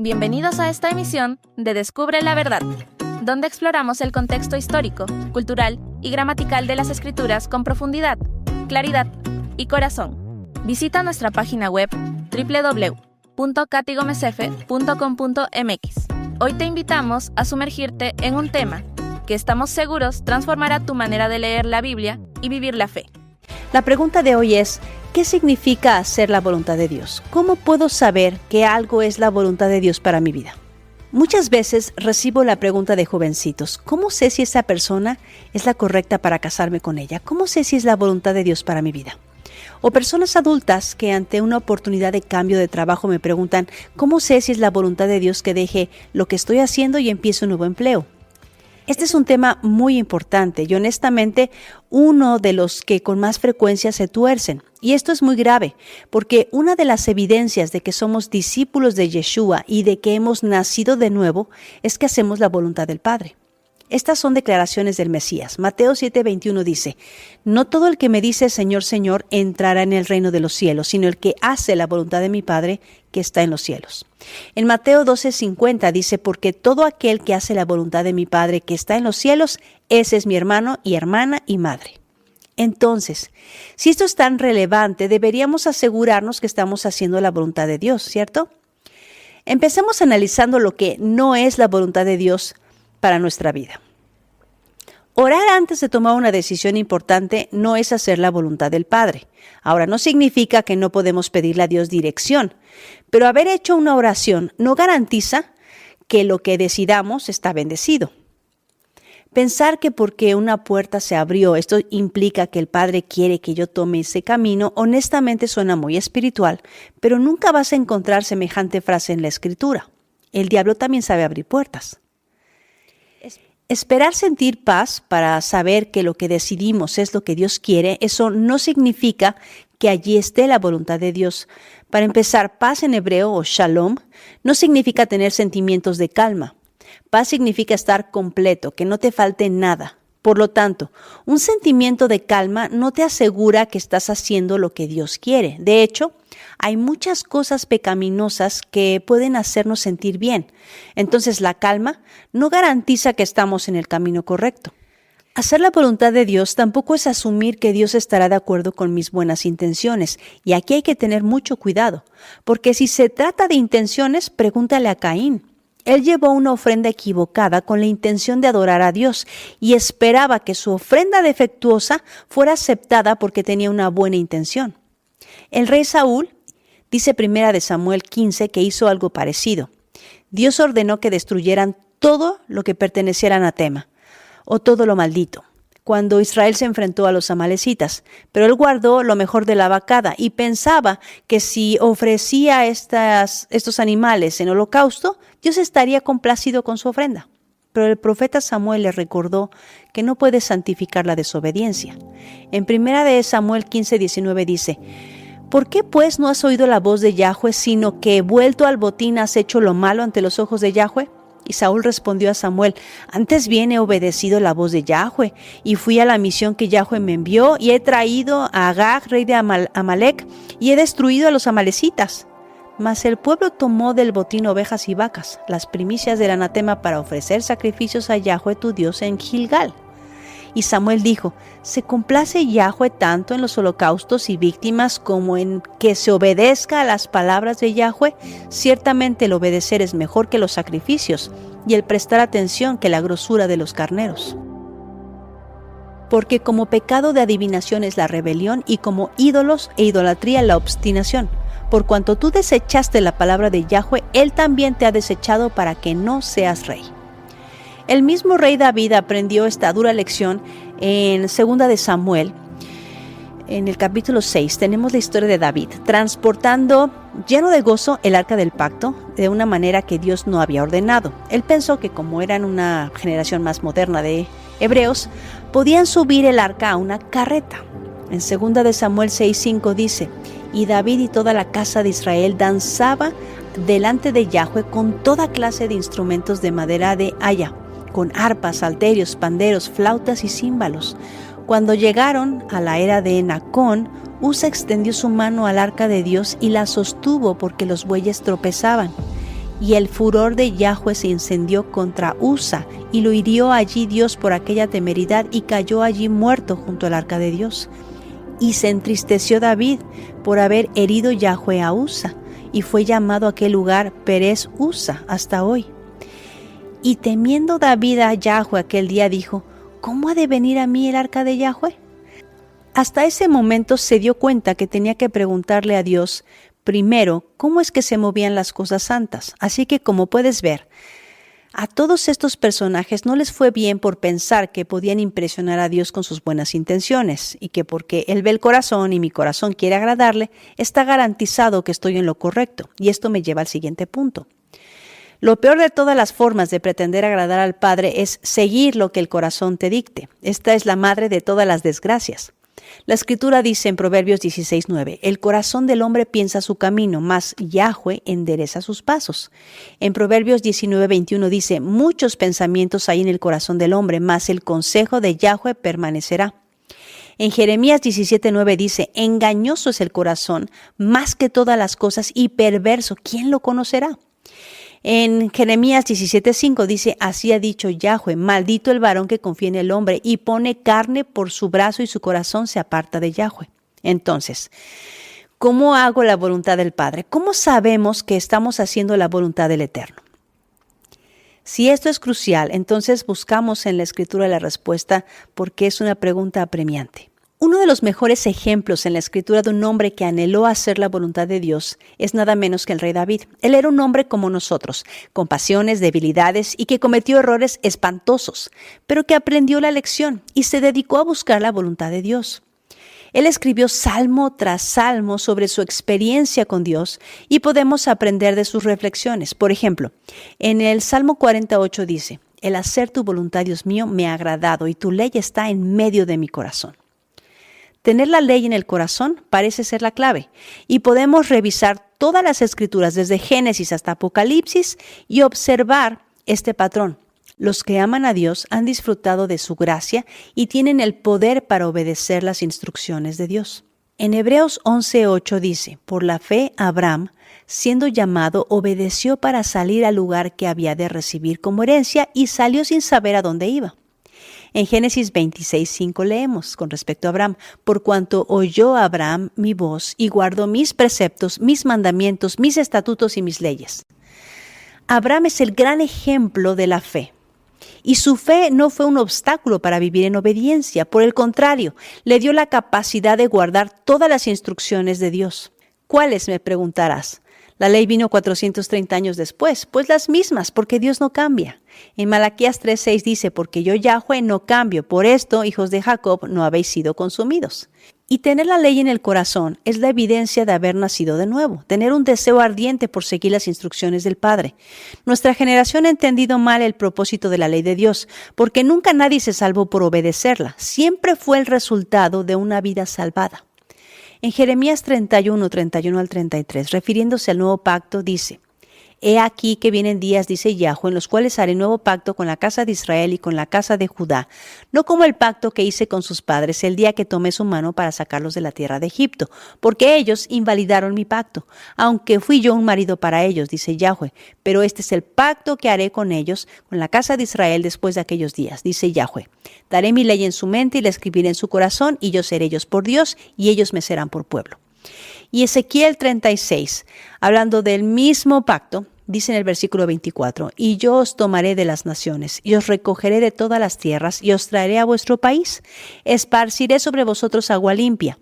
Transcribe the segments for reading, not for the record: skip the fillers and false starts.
Bienvenidos a esta emisión de Descubre la Verdad, donde exploramos el contexto histórico, cultural y gramatical de las Escrituras con profundidad, claridad y corazón. Visita nuestra página web www.catigomsf.com.mx. Hoy te invitamos a sumergirte en un tema que estamos seguros transformará tu manera de leer la Biblia y vivir la fe. La pregunta de hoy es, ¿qué significa hacer la voluntad de Dios? ¿Cómo puedo saber que algo es la voluntad de Dios para mi vida? Muchas veces recibo la pregunta de jovencitos, ¿cómo sé si esa persona es la correcta para casarme con ella? ¿Cómo sé si es la voluntad de Dios para mi vida? O personas adultas que ante una oportunidad de cambio de trabajo me preguntan, ¿cómo sé si es la voluntad de Dios que deje lo que estoy haciendo y empiece un nuevo empleo? Este es un tema muy importante y honestamente uno de los que con más frecuencia se tuercen. Y esto es muy grave, porque una de las evidencias de que somos discípulos de Yeshua y de que hemos nacido de nuevo es que hacemos la voluntad del Padre. Estas son declaraciones del Mesías. Mateo 7:21 dice, no todo el que me dice Señor, Señor entrará en el reino de los cielos, sino el que hace la voluntad de mi Padre que está en los cielos. En Mateo 12:50 dice, porque todo aquel que hace la voluntad de mi Padre que está en los cielos, ese es mi hermano y hermana y madre. Entonces, si esto es tan relevante, deberíamos asegurarnos que estamos haciendo la voluntad de Dios, ¿cierto? Empecemos analizando lo que no es la voluntad de Dios para nuestra vida. Orar antes de tomar una decisión importante no es hacer la voluntad del Padre. Ahora, no significa que no podemos pedirle a Dios dirección, pero haber hecho una oración no garantiza que lo que decidamos está bendecido. Pensar que porque una puerta se abrió, esto implica que el Padre quiere que yo tome ese camino, honestamente suena muy espiritual, pero nunca vas a encontrar semejante frase en la Escritura. El diablo también sabe abrir puertas. Esperar sentir paz para saber que lo que decidimos es lo que Dios quiere, eso no significa que allí esté la voluntad de Dios. Para empezar, paz en hebreo o shalom no significa tener sentimientos de calma. Paz significa estar completo, que no te falte nada. Por lo tanto, un sentimiento de calma no te asegura que estás haciendo lo que Dios quiere. De hecho, hay muchas cosas pecaminosas que pueden hacernos sentir bien. Entonces, la calma no garantiza que estamos en el camino correcto. Hacer la voluntad de Dios tampoco es asumir que Dios estará de acuerdo con mis buenas intenciones. Y aquí hay que tener mucho cuidado, porque si se trata de intenciones, pregúntale a Caín. Él llevó una ofrenda equivocada con la intención de adorar a Dios y esperaba que su ofrenda defectuosa fuera aceptada porque tenía una buena intención. El rey Saúl dice 1 Samuel 15 que hizo algo parecido. Dios ordenó que destruyeran todo lo que perteneciera a Anatema, o todo lo maldito, cuando Israel se enfrentó a los amalecitas, pero él guardó lo mejor de la vacada y pensaba que si ofrecía estos animales en holocausto, Dios estaría complacido con su ofrenda. Pero el profeta Samuel le recordó que no puede santificar la desobediencia. En 1 Samuel 15:19 dice, ¿por qué pues no has oído la voz de Yahweh, sino que vuelto al botín has hecho lo malo ante los ojos de Yahweh? Y Saúl respondió a Samuel, antes bien he obedecido la voz de Yahweh, y fui a la misión que Yahweh me envió, y he traído a Agag, rey de Amalec, y he destruido a los amalecitas. Mas el pueblo tomó del botín ovejas y vacas, las primicias del anatema para ofrecer sacrificios a Yahweh tu Dios en Gilgal. Y Samuel dijo, ¿se complace Yahweh tanto en los holocaustos y víctimas como en que se obedezca a las palabras de Yahweh? Ciertamente el obedecer es mejor que los sacrificios y el prestar atención que la grosura de los carneros. Porque como pecado de adivinación es la rebelión y como ídolos e idolatría la obstinación. Por cuanto tú desechaste la palabra de Yahweh, Él también te ha desechado para que no seas rey. El mismo rey David aprendió esta dura lección en 2 Samuel. En el capítulo 6 tenemos la historia de David, transportando lleno de gozo el arca del pacto de una manera que Dios no había ordenado. Él pensó que como eran una generación más moderna de hebreos, podían subir el arca a una carreta. En 2 Samuel 6:5 dice, y David y toda la casa de Israel danzaba delante de Yahweh con toda clase de instrumentos de madera de haya, con arpas, salterios, panderos, flautas y címbalos. Cuando llegaron a la era de Nacón, Usa extendió su mano al arca de Dios y la sostuvo porque los bueyes tropezaban. y el furor de Yahweh se encendió contra Usa, y lo hirió allí Dios por aquella temeridad, y cayó allí muerto junto al arca de Dios. Y se entristeció David por haber herido Yahweh a Usa, y fue llamado aquel lugar Perez Usa hasta hoy. Y temiendo David a Yahweh aquel día dijo: ¿cómo ha de venir a mí el arca de Yahweh? Hasta ese momento se dio cuenta que tenía que preguntarle a Dios primero cómo es que se movían las cosas santas. Así que, como puedes ver, a todos estos personajes no les fue bien por pensar que podían impresionar a Dios con sus buenas intenciones, y que porque Él ve el corazón y mi corazón quiere agradarle, está garantizado que estoy en lo correcto. Y esto me lleva al siguiente punto. Lo peor de todas las formas de pretender agradar al Padre es seguir lo que el corazón te dicte. Esta es la madre de todas las desgracias. La Escritura dice en Proverbios 16:9, el corazón del hombre piensa su camino, mas Yahweh endereza sus pasos. En Proverbios 19:21 dice, muchos pensamientos hay en el corazón del hombre, mas el consejo de Yahweh permanecerá. En Jeremías 17:9 dice, engañoso es el corazón más que todas las cosas y perverso, ¿quién lo conocerá? En Jeremías 17:5 dice, así ha dicho Yahweh, maldito el varón que confía en el hombre y pone carne por su brazo y su corazón se aparta de Yahweh. Entonces, ¿cómo hago la voluntad del Padre? ¿Cómo sabemos que estamos haciendo la voluntad del Eterno? Si esto es crucial, entonces buscamos en la Escritura la respuesta porque es una pregunta apremiante. Uno de los mejores ejemplos en la Escritura de un hombre que anheló hacer la voluntad de Dios es nada menos que el rey David. Él era un hombre como nosotros, con pasiones, debilidades y que cometió errores espantosos, pero que aprendió la lección y se dedicó a buscar la voluntad de Dios. Él escribió salmo tras salmo sobre su experiencia con Dios y podemos aprender de sus reflexiones. Por ejemplo, en el Salmo 48 dice, el hacer tu voluntad, Dios mío, me ha agradado y tu ley está en medio de mi corazón. Tener la ley en el corazón parece ser la clave y podemos revisar todas las escrituras desde Génesis hasta Apocalipsis y observar este patrón. Los que aman a Dios han disfrutado de su gracia y tienen el poder para obedecer las instrucciones de Dios. En Hebreos 11:8 dice, por la fe Abraham, siendo llamado, obedeció para salir al lugar que había de recibir como herencia y salió sin saber a dónde iba. En Génesis 26:5 leemos con respecto a Abraham, por cuanto oyó Abraham mi voz y guardó mis preceptos, mis mandamientos, mis estatutos y mis leyes. Abraham es el gran ejemplo de la fe. Y su fe no fue un obstáculo para vivir en obediencia, por el contrario, le dio la capacidad de guardar todas las instrucciones de Dios. ¿Cuáles?, me preguntarás. La ley vino 430 años después, pues las mismas, porque Dios no cambia. En Malaquías 3:6 dice, porque yo Yahweh no cambio, por esto, hijos de Jacob, no habéis sido consumidos. Y tener la ley en el corazón es la evidencia de haber nacido de nuevo, tener un deseo ardiente por seguir las instrucciones del Padre. Nuestra generación ha entendido mal el propósito de la ley de Dios, porque nunca nadie se salvó por obedecerla, siempre fue el resultado de una vida salvada. En Jeremías 31 al 33, refiriéndose al nuevo pacto, dice, he aquí que vienen días, dice Yahweh, en los cuales haré nuevo pacto con la casa de Israel y con la casa de Judá, no como el pacto que hice con sus padres el día que tomé su mano para sacarlos de la tierra de Egipto, porque ellos invalidaron mi pacto, aunque fui yo un marido para ellos, dice Yahweh, pero este es el pacto que haré con ellos, con la casa de Israel después de aquellos días, dice Yahweh. Daré mi ley en su mente y la escribiré en su corazón, y yo seré ellos por Dios, y ellos me serán por pueblo. Y Ezequiel 36, hablando del mismo pacto, dice en el versículo 24, y yo os tomaré de las naciones, y os recogeré de todas las tierras, y os traeré a vuestro país. Esparciré sobre vosotros agua limpia,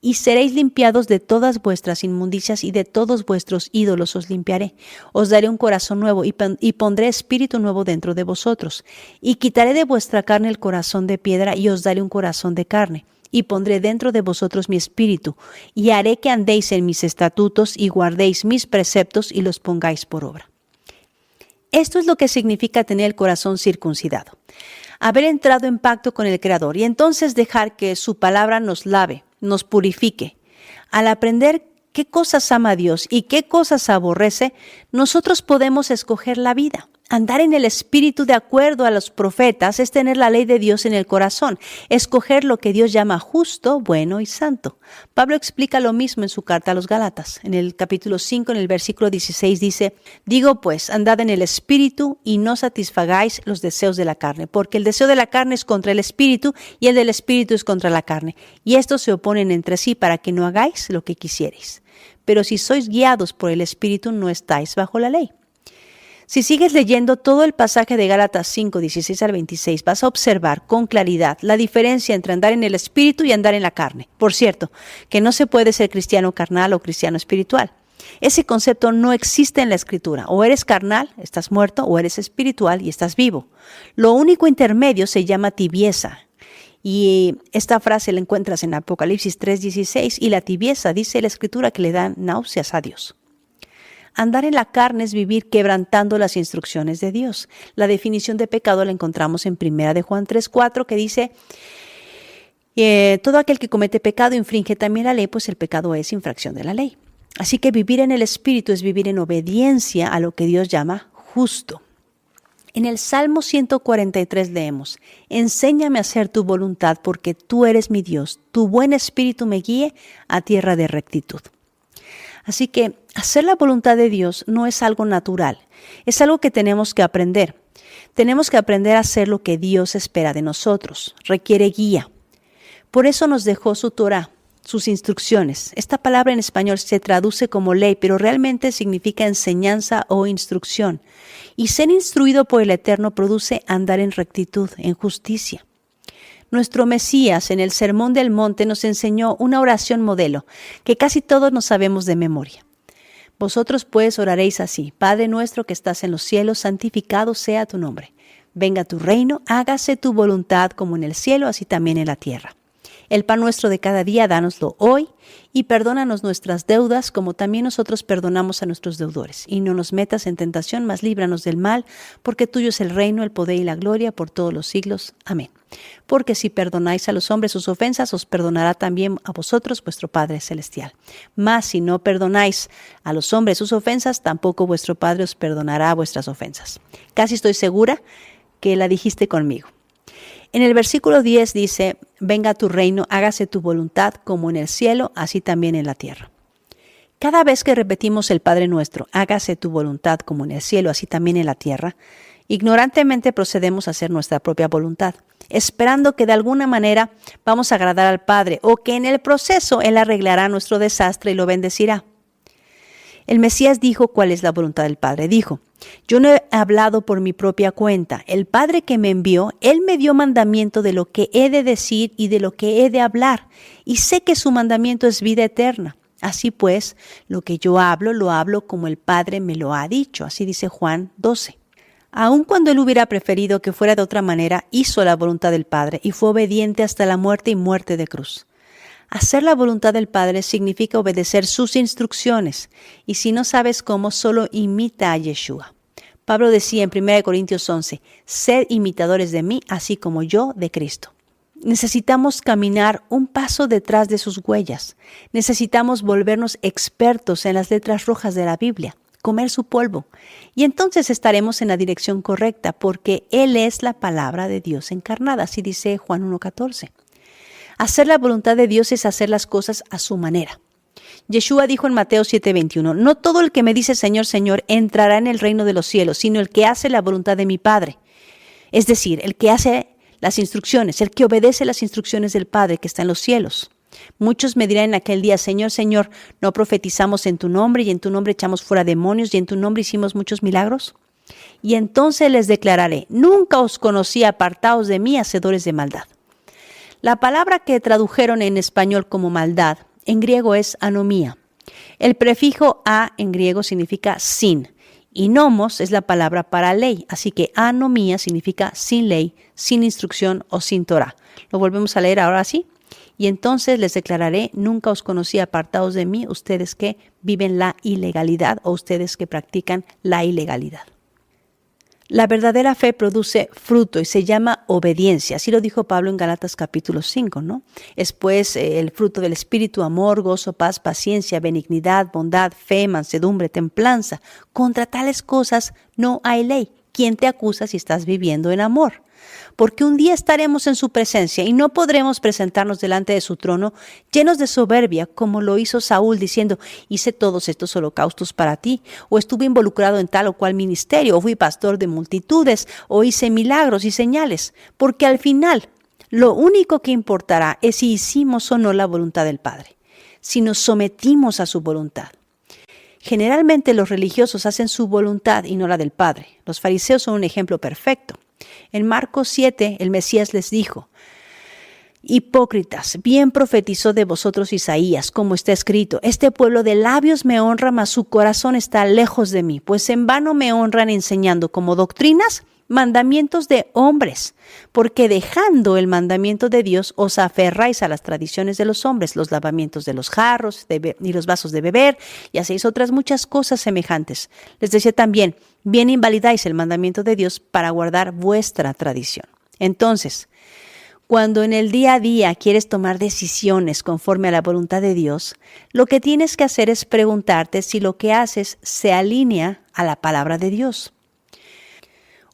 y seréis limpiados de todas vuestras inmundicias, y de todos vuestros ídolos os limpiaré. Os daré un corazón nuevo, y pondré espíritu nuevo dentro de vosotros. Y quitaré de vuestra carne el corazón de piedra, y os daré un corazón de carne. Y pondré dentro de vosotros mi espíritu, y haré que andéis en mis estatutos, y guardéis mis preceptos, y los pongáis por obra. Esto es lo que significa tener el corazón circuncidado. Haber entrado en pacto con el Creador, y entonces dejar que su palabra nos lave, nos purifique. Al aprender qué cosas ama Dios y qué cosas aborrece, nosotros podemos escoger la vida. Andar en el Espíritu de acuerdo a los profetas es tener la ley de Dios en el corazón, escoger lo que Dios llama justo, bueno y santo. Pablo explica lo mismo en su carta a los Gálatas. En el capítulo 5, en el versículo 16 dice, digo pues, andad en el Espíritu y no satisfagáis los deseos de la carne, porque el deseo de la carne es contra el Espíritu y el del Espíritu es contra la carne. Y estos se oponen entre sí para que no hagáis lo que quisierais. Pero si sois guiados por el Espíritu, no estáis bajo la ley. Si sigues leyendo todo el pasaje de Gálatas 5, 16 al 26, vas a observar con claridad la diferencia entre andar en el Espíritu y andar en la carne. Por cierto, que no se puede ser cristiano carnal o cristiano espiritual. Ese concepto no existe en la Escritura. O eres carnal, estás muerto, o eres espiritual y estás vivo. Lo único intermedio se llama tibieza. Y esta frase la encuentras en Apocalipsis 3:16, y la tibieza, dice la Escritura, que le dan náuseas a Dios. Andar en la carne es vivir quebrantando las instrucciones de Dios. La definición de pecado la encontramos en 1 de Juan 3:4, que dice, todo aquel que comete pecado infringe también la ley, pues el pecado es infracción de la ley. Así que vivir en el Espíritu es vivir en obediencia a lo que Dios llama justo. En el Salmo 143 leemos, enséñame a hacer tu voluntad porque tú eres mi Dios, tu buen espíritu me guíe a tierra de rectitud. Así que hacer la voluntad de Dios no es algo natural, es algo que tenemos que aprender. Tenemos que aprender a hacer lo que Dios espera de nosotros, requiere guía. Por eso nos dejó su Torá, sus instrucciones. Esta palabra en español se traduce como ley, pero realmente significa enseñanza o instrucción. Y ser instruido por el Eterno produce andar en rectitud, en justicia. Nuestro Mesías en el Sermón del Monte nos enseñó una oración modelo que casi todos nos sabemos de memoria. Vosotros pues oraréis así, Padre nuestro que estás en los cielos, santificado sea tu nombre. Venga tu reino, hágase tu voluntad como en el cielo, así también en la tierra. El pan nuestro de cada día, dánoslo hoy, y perdónanos nuestras deudas, como también nosotros perdonamos a nuestros deudores. Y no nos metas en tentación, mas líbranos del mal, porque tuyo es el reino, el poder y la gloria por todos los siglos. Amén. Porque si perdonáis a los hombres sus ofensas, os perdonará también a vosotros vuestro Padre Celestial. Mas si no perdonáis a los hombres sus ofensas, tampoco vuestro Padre os perdonará vuestras ofensas. Casi estoy segura que la dijiste conmigo. En el versículo 10 dice, venga tu reino, hágase tu voluntad como en el cielo, así también en la tierra. Cada vez que repetimos el Padre nuestro, hágase tu voluntad como en el cielo, así también en la tierra, ignorantemente procedemos a hacer nuestra propia voluntad, esperando que de alguna manera vamos a agradar al Padre o que en el proceso Él arreglará nuestro desastre y lo bendecirá. El Mesías dijo cuál es la voluntad del Padre. Dijo, yo no he hablado por mi propia cuenta. El Padre que me envió, Él me dio mandamiento de lo que he de decir y de lo que he de hablar. Y sé que su mandamiento es vida eterna. Así pues, lo que yo hablo, lo hablo como el Padre me lo ha dicho. Así dice Juan 12. Aun cuando Él hubiera preferido que fuera de otra manera, hizo la voluntad del Padre y fue obediente hasta la muerte y muerte de cruz. Hacer la voluntad del Padre significa obedecer sus instrucciones, y si no sabes cómo, solo imita a Yeshua. Pablo decía en 1 Corintios 11, sed imitadores de mí, así como yo de Cristo. Necesitamos caminar un paso detrás de sus huellas. Necesitamos volvernos expertos en las letras rojas de la Biblia, comer su polvo, y entonces estaremos en la dirección correcta, porque Él es la palabra de Dios encarnada, así dice Juan 1:14. Hacer la voluntad de Dios es hacer las cosas a su manera. Yeshua dijo en Mateo 7:21, no todo el que me dice Señor, Señor, entrará en el reino de los cielos, sino el que hace la voluntad de mi Padre. Es decir, el que hace las instrucciones, el que obedece las instrucciones del Padre que está en los cielos. Muchos me dirán en aquel día, Señor, Señor, ¿no profetizamos en tu nombre y en tu nombre echamos fuera demonios y en tu nombre hicimos muchos milagros? Y entonces les declararé, nunca os conocí, apartaos de mí, hacedores de maldad. La palabra que tradujeron en español como maldad, en griego es anomía. El prefijo a en griego significa sin, y nomos es la palabra para ley, así que anomía significa sin ley, sin instrucción o sin Torah. Lo volvemos a leer ahora sí. Y entonces les declararé, nunca os conocí, apartados de mí, ustedes que viven la ilegalidad o ustedes que practican la ilegalidad. La verdadera fe produce fruto y se llama obediencia. Así lo dijo Pablo en Gálatas capítulo 5, ¿no? Es pues el fruto del Espíritu, amor, gozo, paz, paciencia, benignidad, bondad, fe, mansedumbre, templanza. Contra tales cosas no hay ley. ¿quién te acusa si estás viviendo en amor? Porque un día estaremos en su presencia y no podremos presentarnos delante de su trono llenos de soberbia, como lo hizo Saúl, diciendo, hice todos estos holocaustos para ti, o estuve involucrado en tal o cual ministerio, o fui pastor de multitudes, o hice milagros y señales. Porque al final, lo único que importará es si hicimos o no la voluntad del Padre, si nos sometimos a su voluntad. Generalmente los religiosos hacen su voluntad y no la del Padre. Los fariseos son un ejemplo perfecto. En Marcos 7, el Mesías les dijo, hipócritas, bien profetizó de vosotros Isaías, como está escrito, este pueblo de labios me honra, mas su corazón está lejos de mí, pues en vano me honran enseñando como doctrinas mandamientos de hombres, porque dejando el mandamiento de Dios os aferráis a las tradiciones de los hombres, los lavamientos de los jarros y los vasos de beber, y hacéis otras muchas cosas semejantes. Les decía también, bien invalidáis el mandamiento de Dios para guardar vuestra tradición. Entonces, cuando en el día a día quieres tomar decisiones conforme a la voluntad de Dios, lo que tienes que hacer es preguntarte si lo que haces se alinea a la palabra de Dios.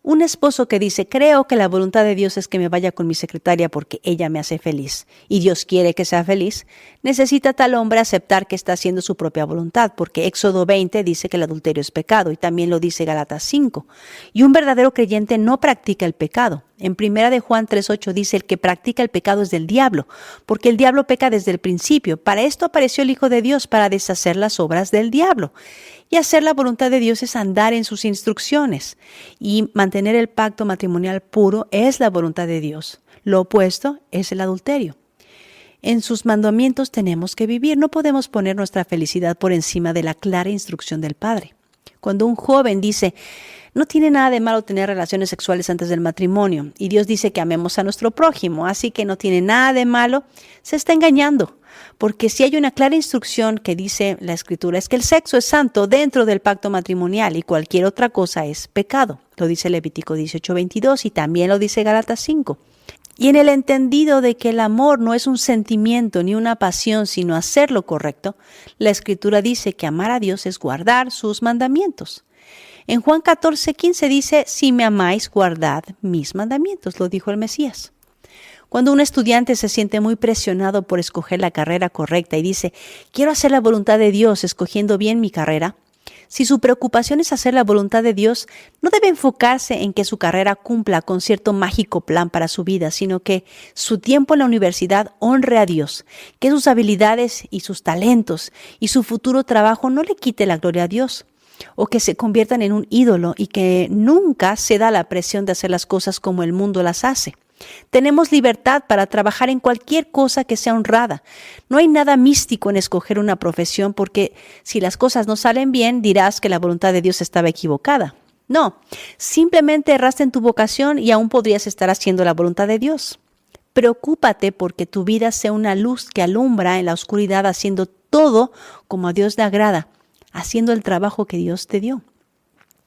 Un esposo que dice, creo que la voluntad de Dios es que me vaya con mi secretaria porque ella me hace feliz y Dios quiere que sea feliz, necesita tal hombre aceptar que está haciendo su propia voluntad, porque Éxodo 20 dice que el adulterio es pecado y también lo dice Gálatas 5. Y un verdadero creyente no practica el pecado. En 1 de Juan 3:8 dice, el que practica el pecado es del diablo, porque el diablo peca desde el principio. Para esto apareció el Hijo de Dios, para deshacer las obras del diablo. Y hacer la voluntad de Dios es andar en sus instrucciones. Y mantener el pacto matrimonial puro es la voluntad de Dios. Lo opuesto es el adulterio. En sus mandamientos tenemos que vivir. No podemos poner nuestra felicidad por encima de la clara instrucción del Padre. Cuando un joven dice, no tiene nada de malo tener relaciones sexuales antes del matrimonio, y Dios dice que amemos a nuestro prójimo, así que no tiene nada de malo, se está engañando. Porque si hay una clara instrucción que dice la Escritura, es que el sexo es santo dentro del pacto matrimonial y cualquier otra cosa es pecado. Lo dice Levítico 18:22 y también lo dice Gálatas 5. Y en el entendido de que el amor no es un sentimiento ni una pasión, sino hacer lo correcto, la Escritura dice que amar a Dios es guardar sus mandamientos. En Juan 14:15 dice, si me amáis, guardad mis mandamientos, lo dijo el Mesías. Cuando un estudiante se siente muy presionado por escoger la carrera correcta y dice, quiero hacer la voluntad de Dios escogiendo bien mi carrera, si su preocupación es hacer la voluntad de Dios, no debe enfocarse en que su carrera cumpla con cierto mágico plan para su vida, sino que su tiempo en la universidad honre a Dios, que sus habilidades y sus talentos y su futuro trabajo no le quite la gloria a Dios, o que se conviertan en un ídolo y que nunca ceda a la presión de hacer las cosas como el mundo las hace. Tenemos libertad para trabajar en cualquier cosa que sea honrada. No hay nada místico en escoger una profesión porque si las cosas no salen bien, dirás que la voluntad de Dios estaba equivocada. No, simplemente erraste en tu vocación y aún podrías estar haciendo la voluntad de Dios. Preocúpate porque tu vida sea una luz que alumbra en la oscuridad, haciendo todo como a Dios le agrada, haciendo el trabajo que Dios te dio.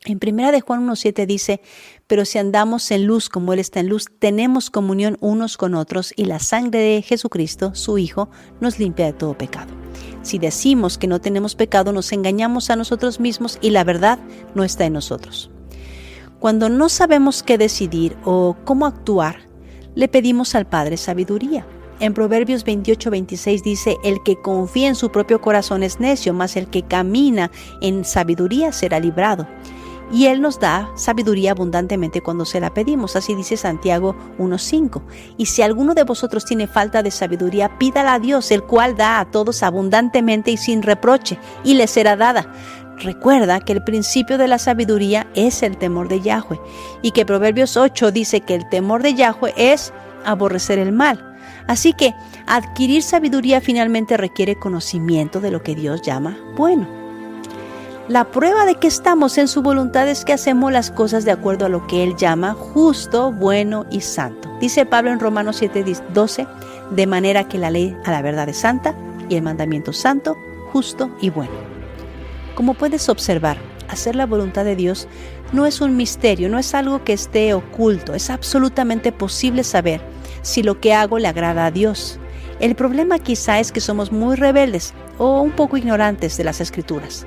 En 1 de Juan 1:7 dice, pero si andamos en luz como Él está en luz, tenemos comunión unos con otros y la sangre de Jesucristo, su Hijo, nos limpia de todo pecado. Si decimos que no tenemos pecado, nos engañamos a nosotros mismos y la verdad no está en nosotros. Cuando no sabemos qué decidir o cómo actuar, le pedimos al Padre sabiduría. En Proverbios 28:26 dice, el que confía en su propio corazón es necio, mas el que camina en sabiduría será librado. Y Él nos da sabiduría abundantemente cuando se la pedimos, así dice Santiago 1:5. Y si alguno de vosotros tiene falta de sabiduría, pídala a Dios, el cual da a todos abundantemente y sin reproche, y le será dada. Recuerda que el principio de la sabiduría es el temor de Yahweh, y que Proverbios 8 dice que el temor de Yahweh es aborrecer el mal. Así que adquirir sabiduría finalmente requiere conocimiento de lo que Dios llama bueno. La prueba de que estamos en su voluntad es que hacemos las cosas de acuerdo a lo que Él llama justo, bueno y santo. Dice Pablo en Romanos 7:12, de manera que la ley a la verdad es santa y el mandamiento santo, justo y bueno. Como puedes observar, hacer la voluntad de Dios no es un misterio, no es algo que esté oculto, es absolutamente posible saber si lo que hago le agrada a Dios. El problema quizá es que somos muy rebeldes o un poco ignorantes de las Escrituras.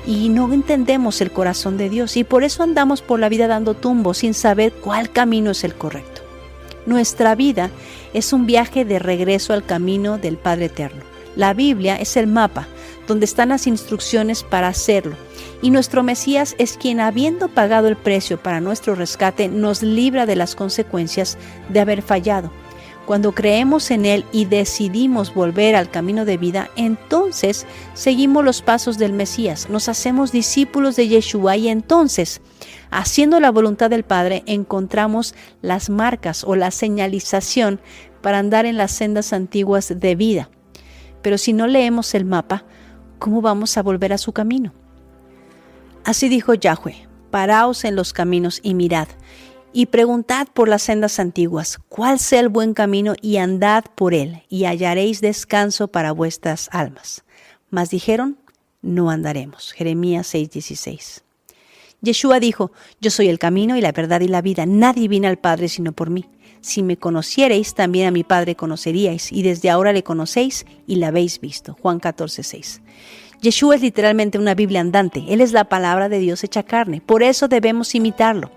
y no entendemos el corazón de Dios, y por eso andamos por la vida dando tumbos sin saber cuál camino es el correcto. Nuestra vida es un viaje de regreso al camino del Padre Eterno. La Biblia es el mapa donde están las instrucciones para hacerlo, y nuestro Mesías es quien, habiendo pagado el precio para nuestro rescate, nos libra de las consecuencias de haber fallado. Cuando creemos en Él y decidimos volver al camino de vida, entonces seguimos los pasos del Mesías, nos hacemos discípulos de Yeshua, y entonces, haciendo la voluntad del Padre, encontramos las marcas o la señalización para andar en las sendas antiguas de vida. Pero si no leemos el mapa, ¿cómo vamos a volver a su camino? Así dijo Yahweh: paraos en los caminos y mirad, y preguntad por las sendas antiguas, cuál sea el buen camino, y andad por él, y hallaréis descanso para vuestras almas. Mas dijeron: no andaremos. Jeremías 6:16. Yeshua dijo: yo soy el camino y la verdad y la vida. Nadie viene al Padre sino por mí. Si me conocierais, también a mi Padre conoceríais, y desde ahora le conocéis y la habéis visto. Juan 14:6. Yeshua es literalmente una Biblia andante. Él es la palabra de Dios hecha carne. Por eso debemos imitarlo.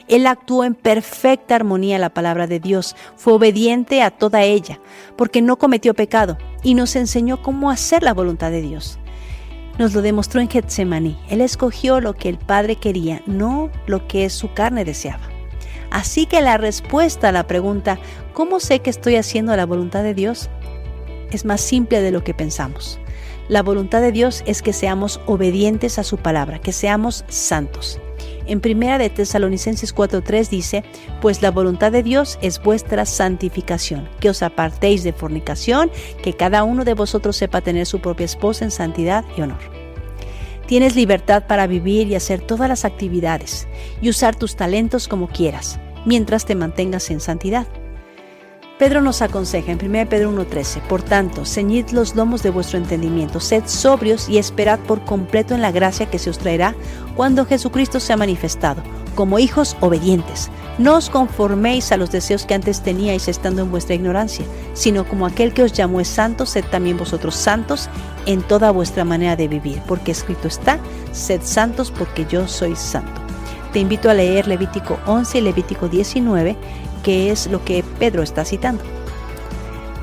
Él actuó en perfecta armonía a la palabra de Dios. Fue obediente a toda ella, porque no cometió pecado, y nos enseñó cómo hacer la voluntad de Dios. Nos lo demostró en Getsemaní. Él escogió lo que el Padre quería, no lo que su carne deseaba. Así que la respuesta a la pregunta, ¿cómo sé que estoy haciendo la voluntad de Dios?, es más simple de lo que pensamos. La voluntad de Dios es que seamos obedientes a su palabra, que seamos santos. En 1 de Tesalonicenses 4:3 dice: pues la voluntad de Dios es vuestra santificación, que os apartéis de fornicación, que cada uno de vosotros sepa tener su propia esposa en santidad y honor. Tienes libertad para vivir y hacer todas las actividades y usar tus talentos como quieras, mientras te mantengas en santidad. Pedro nos aconseja en 1 Pedro 1:13: por tanto, ceñid los lomos de vuestro entendimiento, sed sobrios y esperad por completo en la gracia que se os traerá cuando Jesucristo sea manifestado. Como hijos obedientes, no os conforméis a los deseos que antes teníais estando en vuestra ignorancia, sino como aquel que os llamó es santo, sed también vosotros santos en toda vuestra manera de vivir, porque escrito está: sed santos porque yo soy santo. Te invito a leer Levítico 11 y Levítico 19, que es lo que Pedro está citando.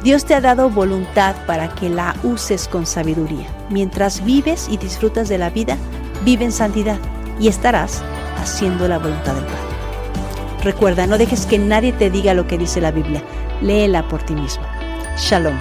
Dios te ha dado voluntad para que la uses con sabiduría. Mientras vives y disfrutas de la vida, vive en santidad y estarás haciendo la voluntad del Padre. Recuerda, no dejes que nadie te diga lo que dice la Biblia. Léela por ti mismo. Shalom.